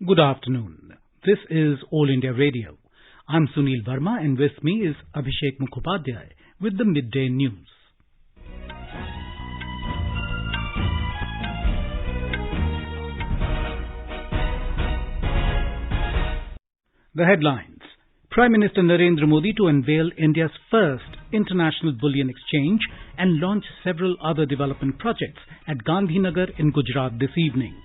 Good afternoon. This is All India Radio. I'm Sunil Verma and with me is Abhishek Mukhopadhyay with the Midday News. The headlines. Prime Minister Narendra Modi to unveil India's first international bullion exchange and launch several other development projects at Gandhinagar in Gujarat this evening.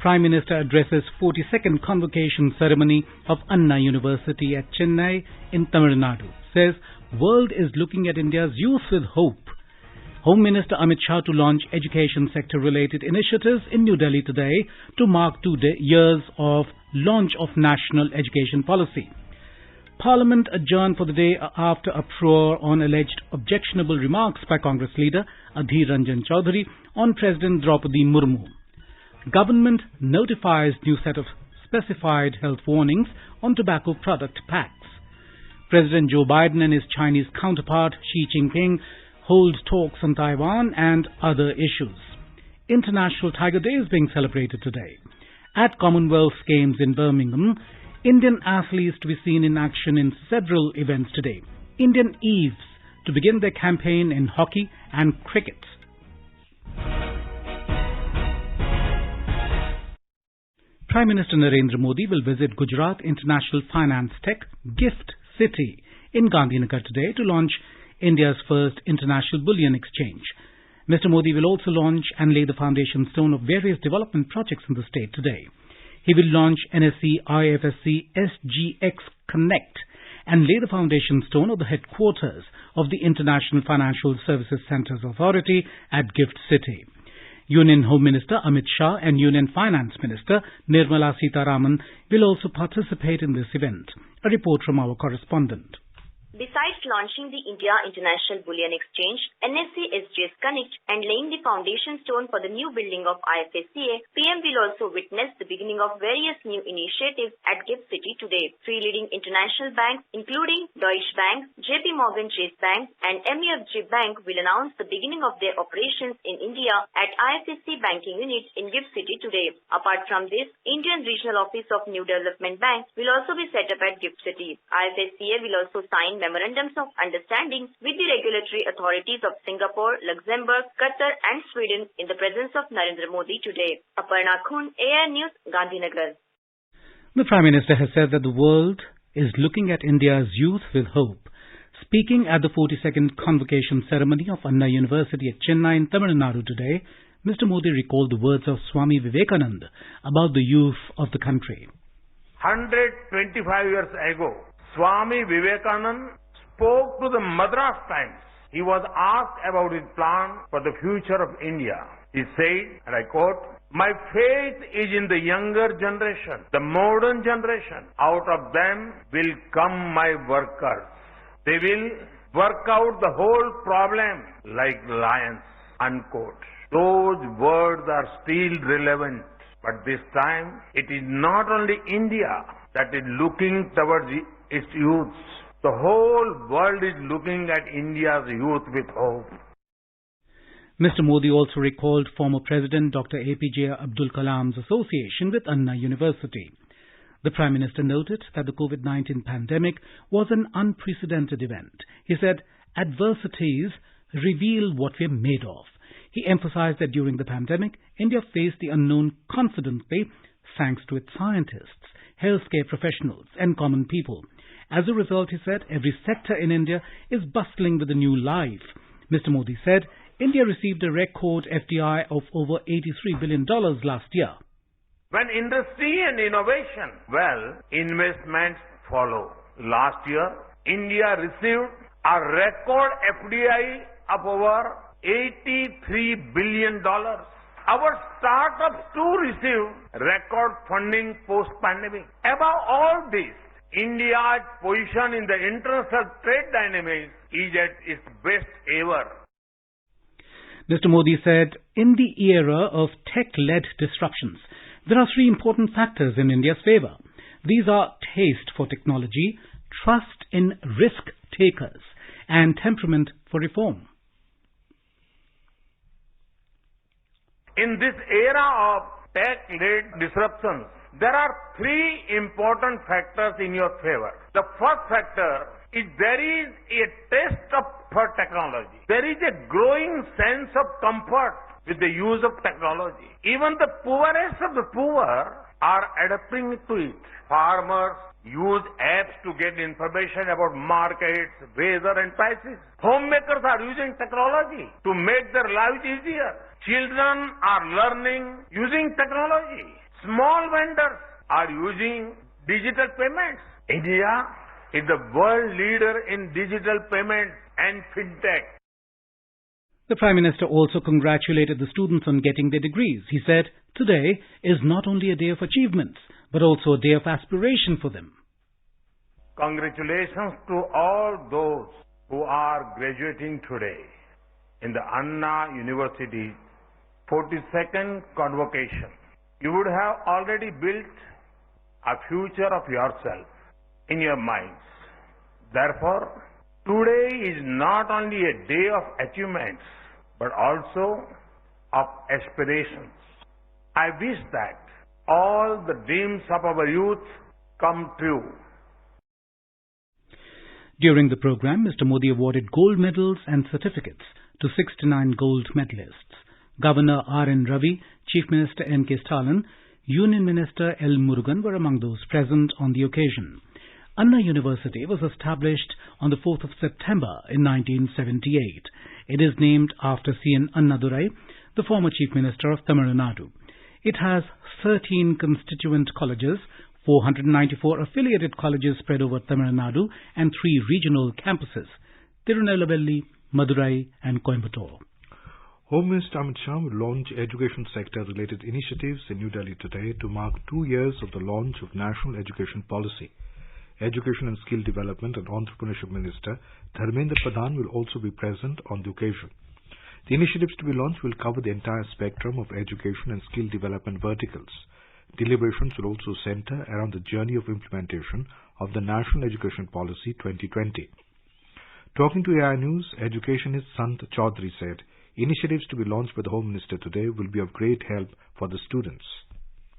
Prime Minister addresses 42nd convocation ceremony of Anna University at Chennai in Tamil Nadu. Says world is looking at India's youth with hope. Home Minister Amit Shah to launch education sector related initiatives in New Delhi today to mark 2 years of launch of national education policy. Parliament adjourned for the day after uproar on alleged objectionable remarks by Congress leader Adhir Ranjan Chaudhary on President Draupadi Murmu. Government notifies new set of specified health warnings on tobacco product packs. President Joe Biden and his Chinese counterpart Xi Jinping hold talks on Taiwan and other issues. International Tiger Day is being celebrated today. At Commonwealth Games in Birmingham, Indian athletes to be seen in action in several events today. Indian Eves to begin their campaign in hockey and cricket. Prime Minister Narendra Modi will visit Gujarat International Finance Tech Gift City in Gandhinagar today to launch India's first international bullion exchange. Mr. Modi will also launch and lay the foundation stone of various development projects in the state today. He will launch NSE IFSC SGX Connect and lay the foundation stone of the headquarters of the International Financial Services Centres Authority at Gift City. Union Home Minister Amit Shah and Union Finance Minister Nirmala Sitharaman will also participate in this event. A report from our correspondent. Besides launching the India International Bullion Exchange, NSE SGS Connect and laying the foundation stone for the new building of IFSCA, PM will also witness the beginning of various new initiatives at GIFT City today. Three leading international banks including Deutsche Bank, JP Morgan Chase Bank and MUFG Bank will announce the beginning of their operations in India at IFSC Banking Unit in GIFT City today. Apart from this, Indian Regional Office of New Development Bank will also be set up at GIFT City. IFSCA will also sign memorandums of understanding with the regulatory authorities of Singapore, Luxembourg, Qatar and Sweden in the presence of Narendra Modi today. Aparna Khun, AR News, Gandhinagar. The Prime Minister has said that the world is looking at India's youth with hope. Speaking at the 42nd convocation ceremony of Anna University at Chennai in Tamil Nadu today, Mr. Modi recalled the words of Swami Vivekananda about the youth of the country. 125 years ago, Swami Vivekananda spoke to the Madras Times. He was asked about his plan for the future of India. He said, and I quote, "My faith is in the younger generation, the modern generation. Out of them will come my workers. They will work out the whole problem like lions," unquote. Those words are still relevant. But this time, it is not only India that is looking towards its youth. The whole world is looking at India's youth with hope. Mr. Modi also recalled former President Dr. APJ Abdul Kalam's association with Anna University. The Prime Minister noted that the COVID-19 pandemic was an unprecedented event. He said, "Adversities reveal what we are made of." He emphasized that during the pandemic, India faced the unknown confidently thanks to its scientists, healthcare professionals and common people. As a result, he said, every sector in India is bustling with a new life. Mr. Modi said, India received a record FDI of over $83 billion last year. When industry and innovation, investments follow. Last year, India received a record FDI of over $83 billion. Our startups too received record funding post-pandemic. Above all this, India's position in the international trade dynamics is at its best ever. Mr. Modi said, in the era of tech-led disruptions, there are three important factors in India's favor. These are taste for technology, trust in risk takers, and temperament for reform. In this era of tech-led disruptions, There are three important factors in your favor. The first factor is there is a taste for technology. There is a growing sense of comfort with the use of technology. Even the poorest of the poor are adapting to it. Farmers use apps to get information about markets, weather and prices. Homemakers are using technology to make their lives easier. Children are learning using technology. Small vendors are using digital payments. India is the world leader in digital payments and fintech. The Prime Minister also congratulated the students on getting their degrees. He said, "Today is not only a day of achievements, but also a day of aspiration for them." Congratulations to all those who are graduating today in the Anna University's 42nd convocation. You would have already built a future of yourself in your minds. Therefore, today is not only a day of achievements, but also of aspirations. I wish that all the dreams of our youth come true. During the program, Mr. Modi awarded gold medals and certificates to 69 gold medalists. Governor R.N. Ravi, Chief Minister N.K. Stalin, Union Minister L. Murugan were among those present on the occasion. Anna University was established on the 4th of September in 1978. It is named after C.N. Annadurai, the former Chief Minister of Tamil Nadu. It has 13 constituent colleges, 494 affiliated colleges spread over Tamil Nadu, and 3 regional campuses, Tirunelveli, Madurai and Coimbatore. Home Minister Amit Shah will launch education sector-related initiatives in New Delhi today to mark 2 years of the launch of National Education Policy. Education and Skill Development and Entrepreneurship Minister Dharmendra Pradhan will also be present on the occasion. The initiatives to be launched will cover the entire spectrum of education and skill development verticals. Deliberations will also center around the journey of implementation of the National Education Policy 2020. Talking to AI News, educationist Sant Chaudhary said, initiatives to be launched by the Home Minister today will be of great help for the students.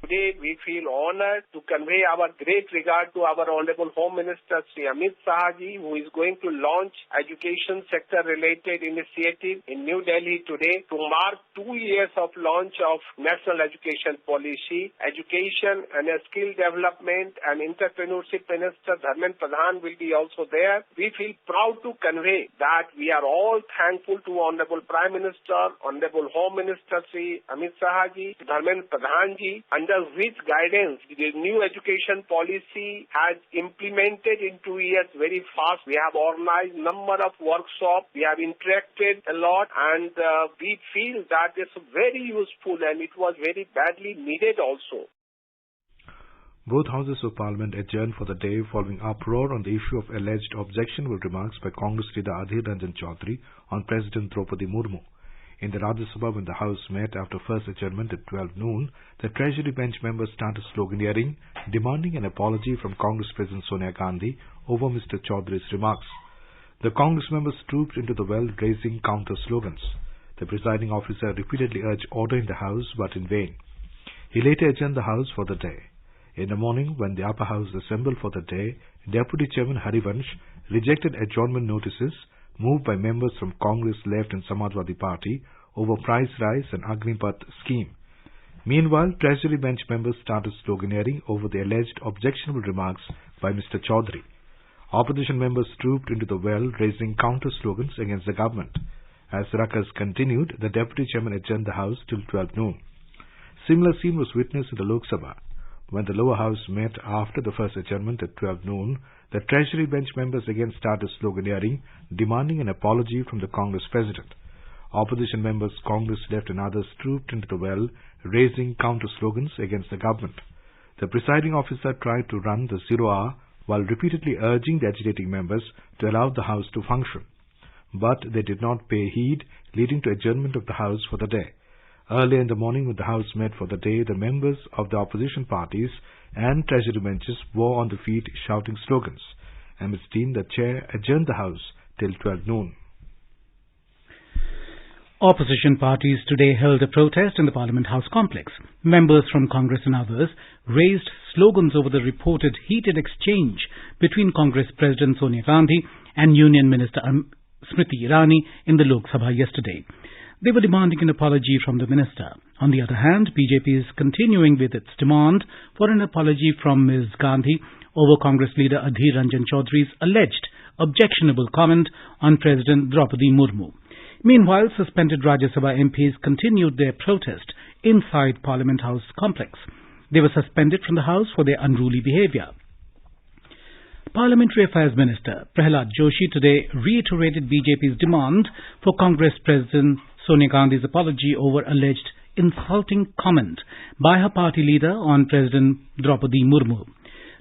Today, we feel honored to convey our great regard to our Honorable Home Minister, Sri Amit Shah ji, who is going to launch education sector-related initiative in New Delhi today to mark 2 years of launch of National Education Policy. Education and Skill Development and Entrepreneurship Minister Dharmendra Pradhan will be also there. We feel proud to convey that we are all thankful to Honorable Prime Minister, Honorable Home Minister Sri Amit Shah ji, Dharmendra Pradhan ji, under which guidance the new education policy has implemented in 2 years very fast. We have organized number of workshops, we have interacted a lot, and we feel that it's very useful and it was very badly needed also. Both houses of Parliament adjourned for the day following uproar on the issue of alleged objectionable remarks by Congress leader Adhir Ranjan Chaudhary on President Draupadi Murmu. In the Rajya Sabha, when the House met after first adjournment at 12 noon, the Treasury bench members started sloganeering, demanding an apology from Congress President Sonia Gandhi over Mr. Chaudhary's remarks. The Congress members trooped into the well, raising counter slogans. The presiding officer repeatedly urged order in the House, but in vain. He later adjourned the House for the day. In the morning, when the upper house assembled for the day, Deputy Chairman Harivansh rejected adjournment notices moved by members from Congress, Left and Samajwadi Party over price rise and Agnipath scheme. Meanwhile, Treasury bench members started sloganeering over the alleged objectionable remarks by Mr. Chaudhary. Opposition members trooped into the well, raising counter slogans against the government. As the ruckus continued, the Deputy Chairman adjourned the House till 12 noon. Similar scene was witnessed in the Lok Sabha. When the lower house met after the first adjournment at 12 noon, the Treasury bench members again started sloganeering, demanding an apology from the Congress President. Opposition members, Congress, Left and others trooped into the well, raising counter slogans against the government. The presiding officer tried to run the 0 hour while repeatedly urging the agitating members to allow the House to function. But they did not pay heed, leading to adjournment of the House for the day. Early in the morning, when the House met for the day, the members of the opposition parties and Treasury benches were on the feet shouting slogans. Amidst the chair adjourned the House till 12 noon. Opposition parties today held a protest in the Parliament House complex. Members from Congress and others raised slogans over the reported heated exchange between Congress President Sonia Gandhi and Union Minister Smriti Irani in the Lok Sabha yesterday. They were demanding an apology from the minister. On the other hand, BJP is continuing with its demand for an apology from Ms. Gandhi over Congress leader Adhir Ranjan Chaudhary's alleged objectionable comment on President Draupadi Murmu. Meanwhile, suspended Rajya Sabha MPs continued their protest inside Parliament House complex. They were suspended from the House for their unruly behaviour. Parliamentary Affairs Minister Prahlad Joshi today reiterated BJP's demand for Congress President Sonia Gandhi's apology over alleged insulting comment by her party leader on President Draupadi Murmu.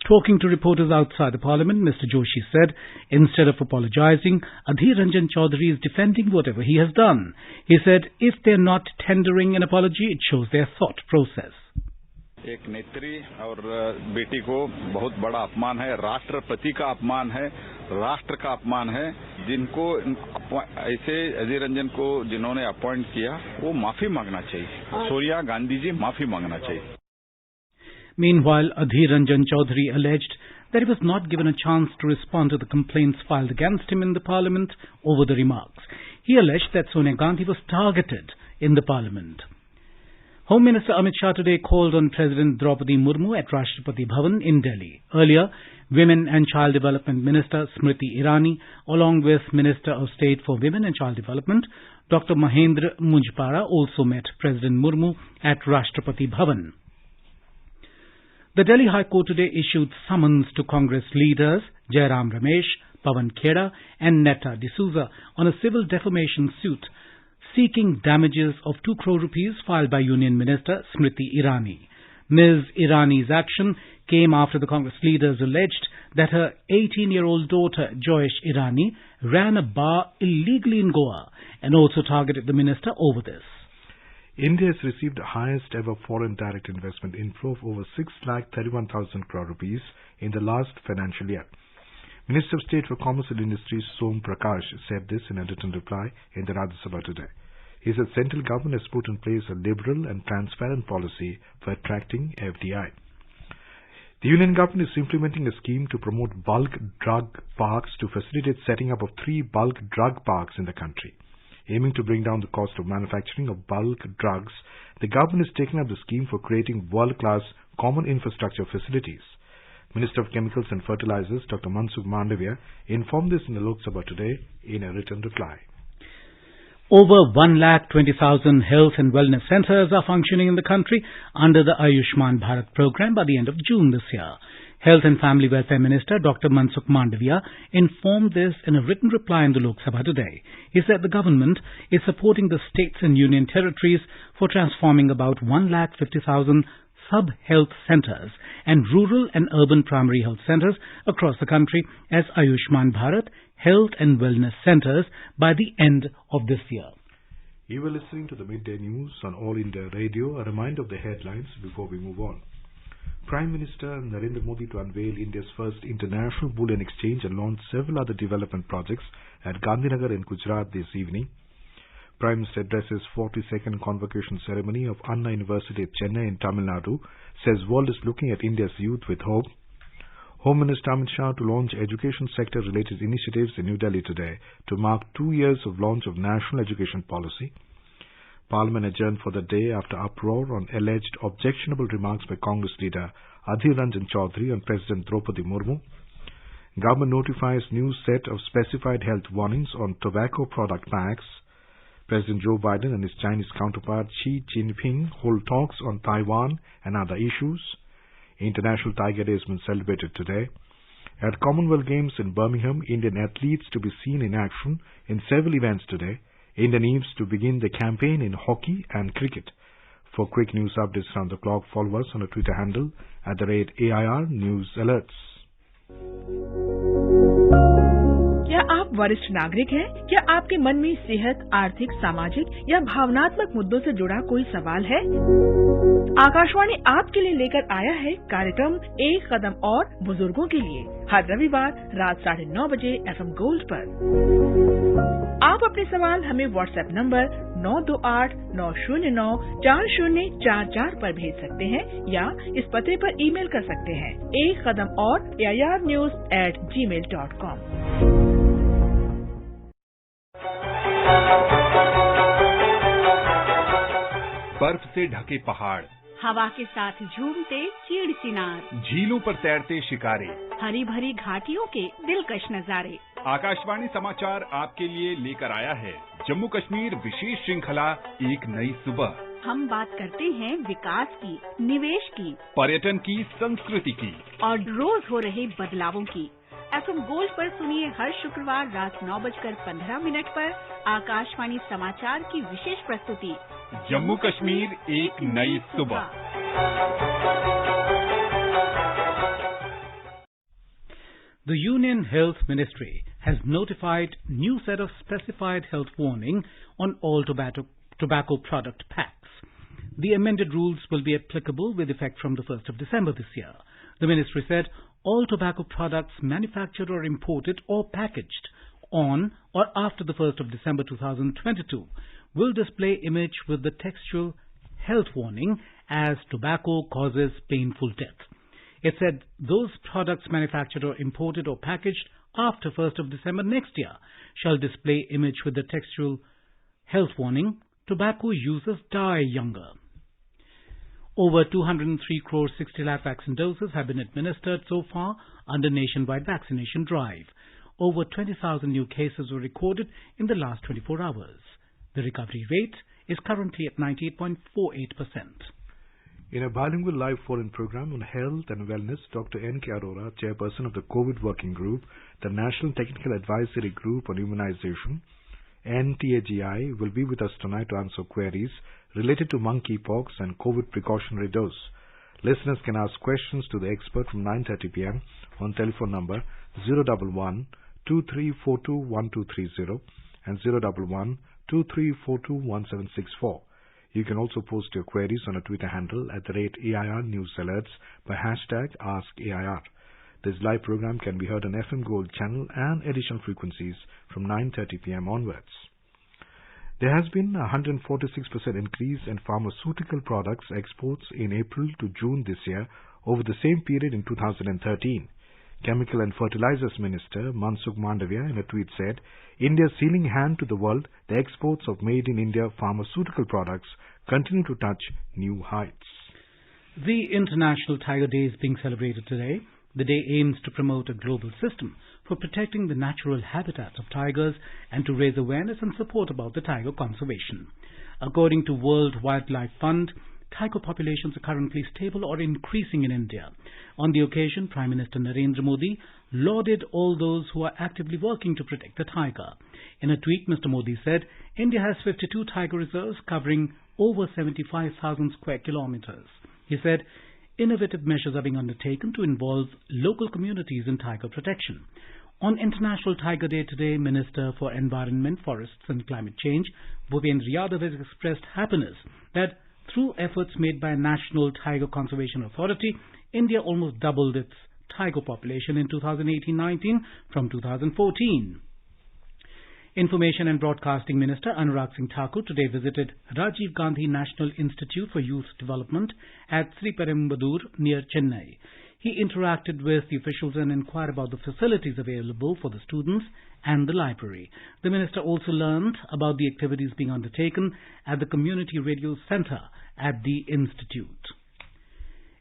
Talking to reporters outside the Parliament, Mr. Joshi said, instead of apologizing, Adhir Ranjan Chaudhary is defending whatever he has done. He said, if they're not tendering an apology, it shows their thought process. एक नेत्री और बेटी को बहुत बड़ा अपमान है, राष्ट्रपति का अपमान है, राष्ट्र का अपमान है। जिनको ऐसे अधीर रंजन को जिन्होंने अपॉइंट किया, वो माफी मांगना चाहिए। सोनिया गांधी जी माफी मांगना चाहिए। Meanwhile, Adhir Ranjan Chaudhary alleged that he was not given a chance to respond to the complaints filed against him in the Parliament over the remarks. He alleged that Sonia Gandhi was targeted in the Parliament. Home Minister Amit Shah today called on President Draupadi Murmu at Rashtrapati Bhavan in Delhi. Earlier, Women and Child Development Minister Smriti Irani, along with Minister of State for Women and Child Development, Dr. Mahendra Mujpara, also met President Murmu at Rashtrapati Bhavan. The Delhi High Court today issued summons to Congress leaders Jairam Ramesh, Pawan Kheda and Netta D'Souza on a civil defamation suit seeking damages of 2 crore rupees filed by Union Minister Smriti Irani. Ms. Irani's action came after the Congress leaders alleged that her 18-year-old daughter Joyesh Irani ran a bar illegally in Goa and also targeted the minister over this. India has received the highest ever foreign direct investment inflow of over 6,31,000 crore rupees in the last financial year. Minister of State for Commerce and Industry Som Prakash said this in a written reply in the Rajya Sabha today. He said central government has put in place a liberal and transparent policy for attracting FDI. The Union government is implementing a scheme to promote bulk drug parks to facilitate setting up of 3 bulk drug parks in the country. Aiming to bring down the cost of manufacturing of bulk drugs, the government is taking up the scheme for creating world-class common infrastructure facilities. Minister of Chemicals and Fertilizers, Dr. Mansukh Mandavia, informed this in the Lok Sabha today in a written reply. Over 1,20,000 health and wellness centers are functioning in the country under the Ayushman Bharat program by the end of June this year. Health and Family Welfare Minister Dr. Mansukh Mandavia informed this in a written reply in the Lok Sabha today. He said the government is supporting the states and union territories for transforming about 1,50,000 sub-health centers and rural and urban primary health centers across the country as Ayushman Bharat health and wellness centers by the end of this year. You were listening to the Midday News on All India Radio. A reminder of the headlines before we move on. Prime Minister Narendra Modi to unveil India's first international bullion exchange and launch several other development projects at Gandhinagar in Gujarat this evening. Prime Minister addresses 42nd convocation ceremony of Anna University at Chennai in Tamil Nadu, says world is looking at India's youth with hope. Home Minister Amit Shah to launch education sector related initiatives in New Delhi today to mark 2 years of launch of national education policy. Parliament adjourned for the day after uproar on alleged objectionable remarks by Congress leader Adhir Ranjan Chaudhary on President Draupadi Murmu. Government notifies new set of specified health warnings on tobacco product packs. President Joe Biden and his Chinese counterpart Xi Jinping hold talks on Taiwan and other issues. International Tiger Day has been celebrated today. At Commonwealth Games in Birmingham, Indian athletes to be seen in action in several events today. India needs to begin the campaign in hockey and cricket. For quick news updates around the clock, follow us on our Twitter handle @AIR News Alerts. क्या आप वरिष्ठ नागरिक हैं? क्या आपके मन में सेहत, आर्थिक, सामाजिक या भावनात्मक मुद्दों से जुड़ा कोई सवाल है? आकाशवाणी आपके लिए लेकर आया है कार्यक्रम एक कदम और बुजुर्गों के लिए हर रविवार रात 9:30 बजे FM गोल्ड पर। आप अपने सवाल हमें व्हाट्सएप नंबर 928-909-4044 पर भेज सकते हैं या इस पते पर ईमेल कर सकते हैं एक कदम और airnews@gmail.com। बर्फ से ढके पहाड़, हवा के साथ झूमते चीड़ चिनार, झीलों पर तैरते शिकारे, हरी भरी घाटियों के दिलकश नजारे। आकाशवाणी समाचार आपके लिए लेकर आया है जम्मू कश्मीर विशेष श्रृंखला एक नई सुबह। हम बात करते हैं विकास की, निवेश की, पर्यटन की, संस्कृति की और रोज हो रहे बदलावों की। FM गोल्ड पर सुनिए हर शुक्रवार रात 9:15 पर आकाशवाणी समाचार की विशेष प्रस्तुति जम्मू कश्मीर एक नई सुबह। The Union Health Ministry has notified new set of specified health warning on all tobacco product packs. The amended rules will be applicable with effect from the 1st of December this year. The ministry said all tobacco products manufactured or imported or packaged on or after the 1st of December 2022 will display image with the textual health warning as tobacco causes painful death. It said those products manufactured or imported or packaged after 1st of December next year shall display image with the textual health warning, tobacco users die younger. Over 203 crore 60 lakh vaccine doses have been administered so far under nationwide vaccination drive. Over 20,000 new cases were recorded in the last 24 hours. The recovery rate is currently at 98.48%. In a bilingual live phone-in program on health and wellness, Dr. N.K. Arora, chairperson of the COVID Working Group, the National Technical Advisory Group on Immunization, NTAGI, will be with us tonight to answer queries related to monkeypox and COVID precautionary dose. Listeners can ask questions to the expert from 9:30 p.m. on telephone number 011-2342-1230 and 011-2342-1764. You can also post your queries on a Twitter handle at @AIR News Alerts by hashtag AskAIR. This live program can be heard on FM Gold channel and additional frequencies from 9:30 p.m. onwards. There has been a 146% increase in pharmaceutical products exports in April to June this year over the same period in 2013. Chemical and Fertilizers Minister Mansukh Mandavia in a tweet said, India's sealing hand to the world, the exports of made in India pharmaceutical products continue to touch new heights. The International Tiger Day is being celebrated today. The day aims to promote a global system for protecting the natural habitats of tigers and to raise awareness and support about the tiger conservation. According to World Wildlife Fund, tiger populations are currently stable or increasing in India. On the occasion, Prime Minister Narendra Modi lauded all those who are actively working to protect the tiger. In a tweet, Mr. Modi said, India has 52 tiger reserves covering over 75,000 square kilometers. He said, innovative measures are being undertaken to involve local communities in tiger protection. On International Tiger Day today, Minister for Environment, Forests and Climate Change, Bhupendra Yadav, has expressed happiness that through efforts made by National Tiger Conservation Authority, India almost doubled its tiger population in 2018-19 from 2014. Information and Broadcasting Minister Anurag Singh Thakur today visited Rajiv Gandhi National Institute for Youth Development at Sriperumbudur near Chennai. He interacted with the officials and inquired about the facilities available for the students and the library. The minister also learned about the activities being undertaken at the Community Radio Centre at the institute.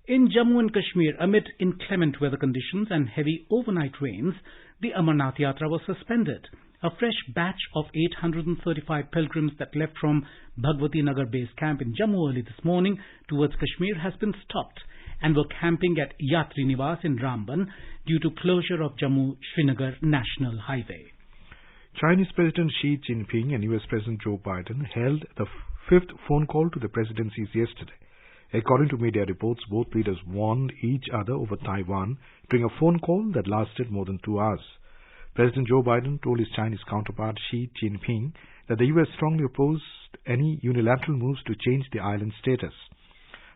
In Jammu and Kashmir, amid inclement weather conditions and heavy overnight rains, the Amarnath Yatra was suspended. A fresh batch of 835 pilgrims that left from Bhagwati Nagar base camp in Jammu early this morning towards Kashmir has been stopped and were camping at Yatri Niwas in Ramban due to closure of Jammu-Srinagar National Highway. Chinese President Xi Jinping and US President Joe Biden held the fifth phone call to the presidencies yesterday. According to media reports, both leaders warned each other over Taiwan during a phone call that lasted more than 2 hours. President Joe Biden told his Chinese counterpart Xi Jinping that the US strongly opposed any unilateral moves to change the island's status.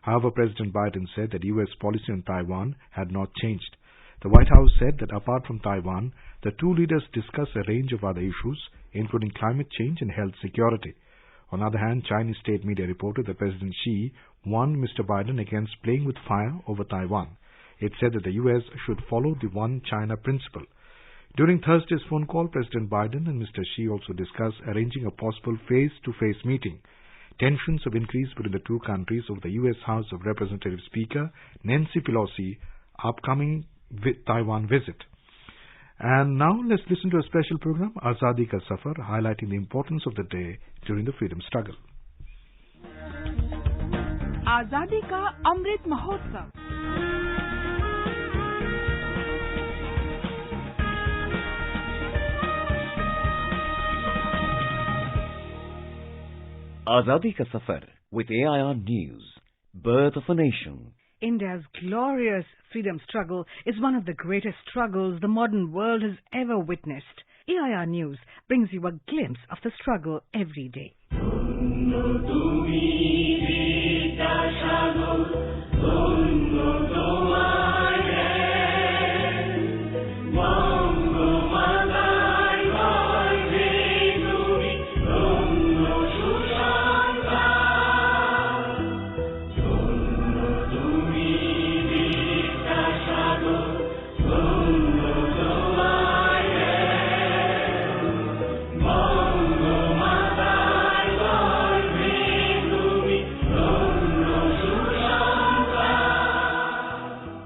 However, President Biden said that US policy on Taiwan had not changed. The White House said that apart from Taiwan, the two leaders discussed a range of other issues, including climate change and health security. On the other hand, Chinese state media reported that President Xi warned Mr. Biden against playing with fire over Taiwan. It said that the U.S. should follow the One China principle. During Thursday's phone call, President Biden and Mr. Xi also discussed arranging a possible face-to-face meeting. Tensions have increased between the two countries over the U.S. House of Representatives Speaker Nancy Pelosi's upcoming Taiwan visit. And now let's listen to a special program, Azadi Ka Safar, highlighting the importance of the day during the freedom struggle. Azadi Ka Amrit Mahotsav. Azadi Ka Safar with AIR News, Birth of a Nation. India's glorious freedom struggle is one of the greatest struggles the modern world has ever witnessed. AIR News brings you a glimpse of the struggle every day.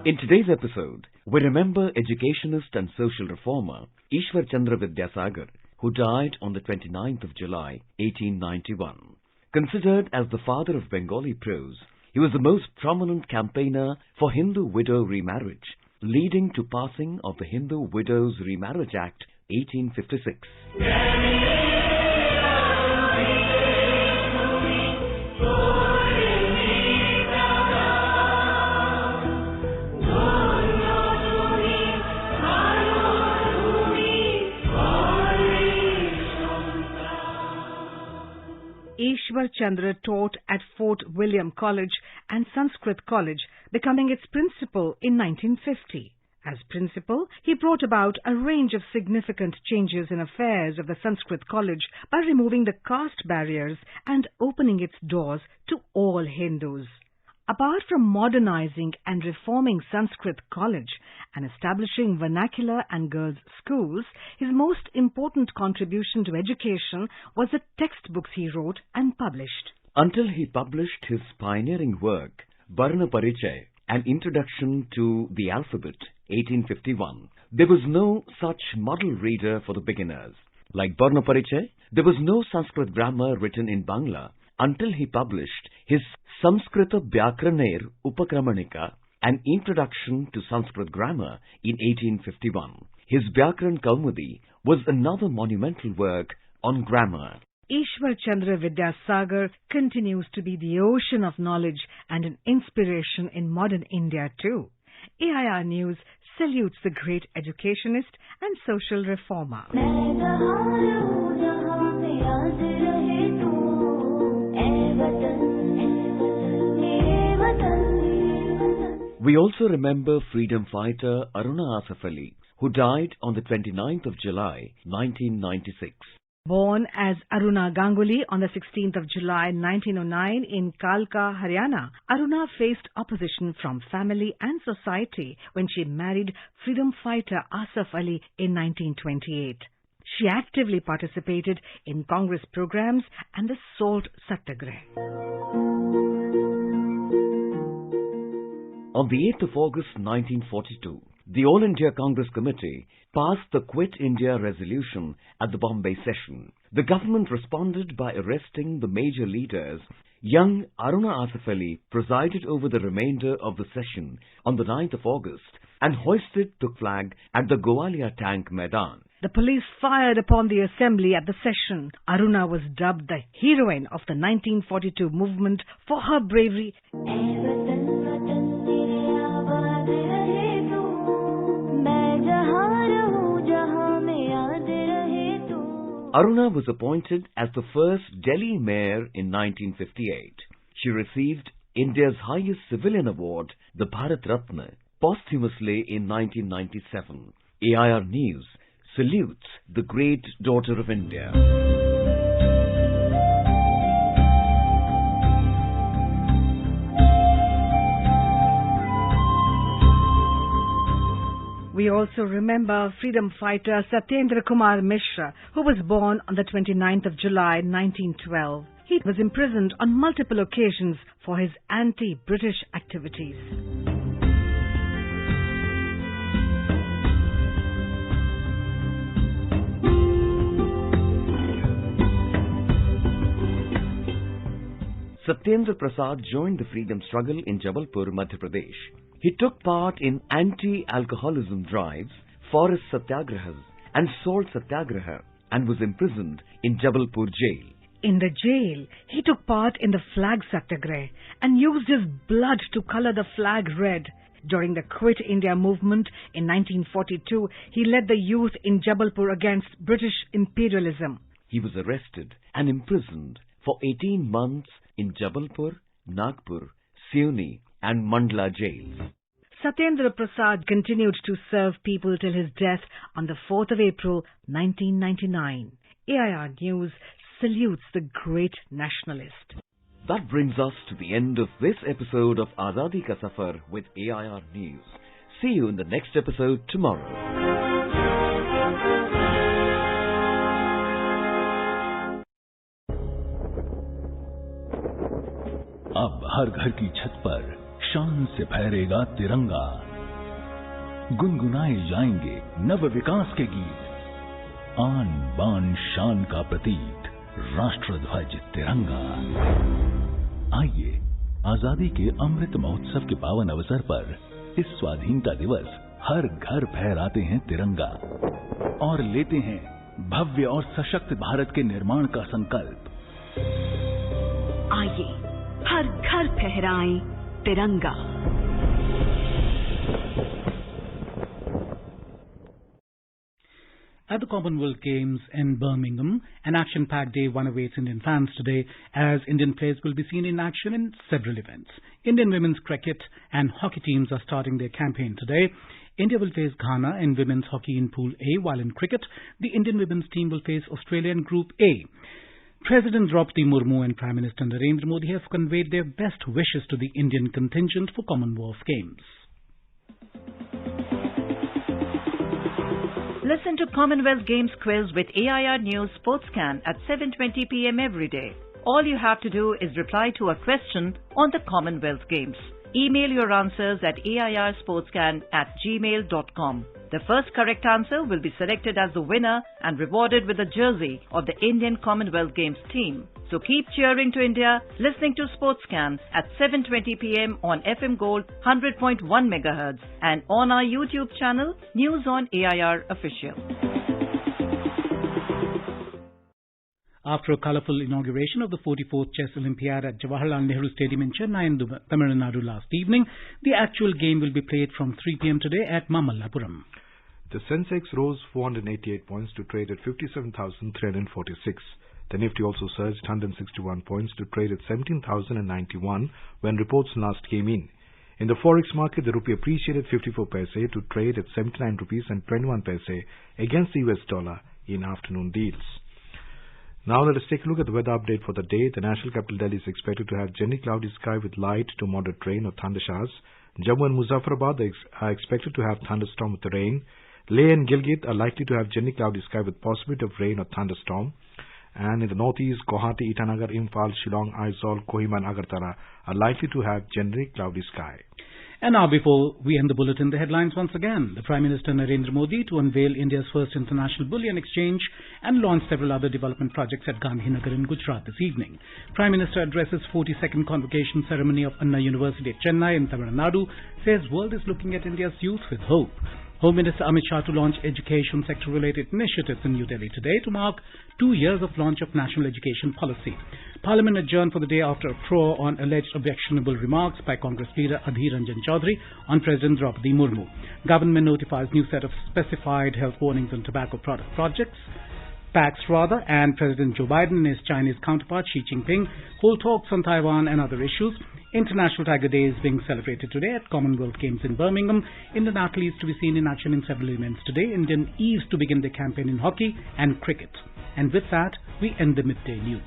In today's episode, we remember educationist and social reformer Ishwar Chandra Vidyasagar, who died on the 29th of July, 1891. Considered as the father of Bengali prose, he was the most prominent campaigner for Hindu widow remarriage, leading to passing of the Hindu Widows Remarriage Act, 1856. Ishwar Chandra taught at Fort William College and Sanskrit College, becoming its principal in 1950. As principal, he brought about a range of significant changes in affairs of the Sanskrit College by removing the caste barriers and opening its doors to all Hindus. Apart from modernizing and reforming Sanskrit College and establishing vernacular and girls' schools, his most important contribution to education was the textbooks he wrote and published. Until he published his pioneering work, Varna Parichay, an introduction to the alphabet, 1851, there was no such model reader for the beginners. Like Varna Parichay, there was no Sanskrit grammar written in Bangla until he published his Samskrita Vyakraner Upakramanika, an introduction to Sanskrit grammar, in 1851. His Vyakran Kaumudi was another monumental work on grammar. Ishwar Chandra Vidyasagar continues to be the ocean of knowledge and an inspiration in modern India too. AIR News salutes the great educationist and social reformer. We also remember freedom fighter Aruna Asaf Ali, who died on the 29th of July, 1996. Born as Aruna Ganguly on the 16th of July 1909 in Kalka, Haryana, Aruna faced opposition from family and society when she married freedom fighter Asaf Ali in 1928. She actively participated in Congress programs and the Salt Satyagraha. On the 8th of August 1942, the All India Congress Committee passed the Quit India resolution at the Bombay session. The government responded by arresting the major leaders. Young Aruna Asaf Ali presided over the remainder of the session on the 9th of August and hoisted the flag at the Gowalia Tank Maidan. The police fired upon the assembly at the session. Aruna was dubbed the heroine of the 1942 movement for her bravery. Aruna was appointed as the first Delhi mayor in 1958. She received India's highest civilian award, the Bharat Ratna, posthumously in 1997. AIR News salutes the great daughter of India. We also remember freedom fighter Satyendra Kumar Mishra, who was born on the 29th of July 1912. He was imprisoned on multiple occasions for his anti-British activities. Satyendra Prasad joined the freedom struggle in Jabalpur, Madhya Pradesh. He took part in anti-alcoholism drives, forest satyagrahas and salt satyagraha and was imprisoned in Jabalpur jail. In the jail, he took part in the flag satyagraha and used his blood to color the flag red. During the Quit India movement in 1942, he led the youth in Jabalpur against British imperialism. He was arrested and imprisoned for 18 months in Jabalpur, Nagpur, Sioni and Mandla jails. Satyendra Prasad continued to serve people till his death on the 4th of April 1999. AIR News salutes the great nationalist. That brings us to the end of this episode of Azadi Ka Safar with AIR News. See you in the next episode tomorrow. अब हर घर की छत पर शान से फहरेगा तिरंगा, गुनगुनाए जाएंगे नव विकास के गीत, आन बान शान का प्रतीक राष्ट्रध्वज तिरंगा। आइए आजादी के अमृत महोत्सव के पावन अवसर पर इस स्वाधीनता दिवस हर घर फहराते हैं तिरंगा और लेते हैं भव्य और सशक्त भारत के निर्माण का संकल्प। आइए हर घर फहराएं तिरंगा। At the Commonwealth Games in Birmingham, an action-packed day one awaits Indian fans today as Indian players will be seen in action in several events. Indian women's cricket and hockey teams are starting their campaign today. India will face Ghana in women's hockey in Pool A, while in cricket, the Indian women's team will face Australia in Group A. President Draupadi Murmu and Prime Minister Narendra Modi have conveyed their best wishes to the Indian contingent for Commonwealth Games. Listen to Commonwealth Games quiz with AIR News Sportscan at 7:20 p.m. every day. All you have to do is reply to a question on the Commonwealth Games. Email your answers at airsportscan@gmail.com. The first correct answer will be selected as the winner and rewarded with a jersey of the Indian Commonwealth Games team. So keep cheering to India, listening to Sportscan at 7:20 p.m. on FM Gold 100.1 MHz and on our YouTube channel, News on AIR Official. After a colourful inauguration of the 44th Chess Olympiad at Jawaharlal Nehru Stadium in Chennai in Tamil Nadu last evening, the actual game will be played from 3 p.m. today at Mamallapuram. The Sensex rose 488 points to trade at 57,346. The Nifty also surged 161 points to trade at 17,091 when reports last came in. In the forex market, the rupee appreciated 54 paise to trade at 79 rupees and 21 paise against the US dollar in afternoon deals. Now let us take a look at the weather update for the day. The national capital Delhi is expected to have generally cloudy sky with light to moderate rain or thunder showers. Jammu and Muzaffarabad are expected to have thunderstorm with rain. Leh and Gilgit are likely to have generally cloudy sky with possibility of rain or thunderstorm. And in the northeast, Guwahati, Itanagar, Imphal, Shillong, Aizawl, Kohima and Agartala are likely to have generally cloudy sky. And now before we end the bulletin, the headlines once again. The Prime Minister Narendra Modi to unveil India's first international bullion exchange and launch several other development projects at Gandhinagar in Gujarat this evening. Prime Minister addresses 42nd convocation ceremony of Anna University at Chennai in Tamil Nadu, says world is looking at India's youth with hope. Home Minister Amit Shah to launch education sector-related initiatives in New Delhi today to mark 2 years of launch of National Education Policy. Parliament adjourned for the day after a uproar on alleged objectionable remarks by Congress leader Adhir Ranjan Chaudhary on President Draupadi Murmu. Government notifies new set of specified health warnings on tobacco packs, and President Joe Biden and his Chinese counterpart Xi Jinping hold talks on Taiwan and other issues. International Tiger Day is being celebrated today at Commonwealth Games in Birmingham. Indian athletes to be seen in action in several events today. Indian Eves to begin their campaign in hockey and cricket. And with that, we end the midday news.